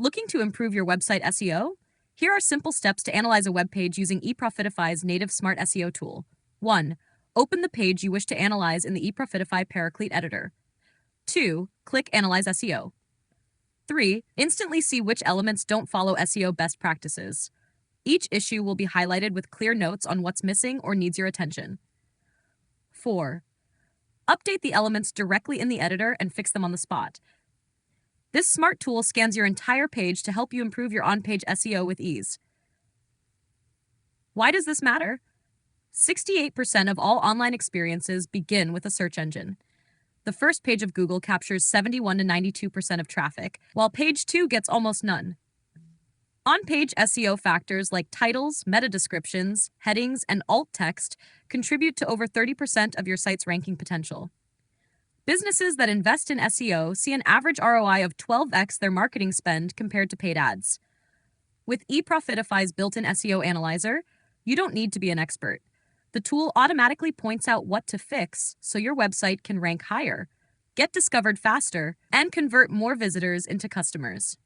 Looking to improve your website SEO? Here are simple steps to analyze a web page using eProfitify's native smart SEO tool. 1. Open the page you wish to analyze in the eProfitify Paraclete editor. 2. Click Analyze SEO. 3. Instantly see which elements don't follow SEO best practices. Each issue will be highlighted with clear notes on what's missing or needs your attention. 4. Update the elements directly in the editor and fix them on the spot. This smart tool scans your entire page to help you improve your on-page SEO with ease. Why does this matter? 68% of all online experiences begin with a search engine. The first page of Google captures 71 to 92% of traffic, while page 2 gets almost none. On-page SEO factors like titles, meta descriptions, headings, and alt text contribute to over 30% of your site's ranking potential. Businesses that invest in SEO see an average ROI of 12x their marketing spend compared to paid ads. With eProfitify's built-in SEO Analyzer, you don't need to be an expert. The tool automatically points out what to fix so your website can rank higher, get discovered faster, and convert more visitors into customers.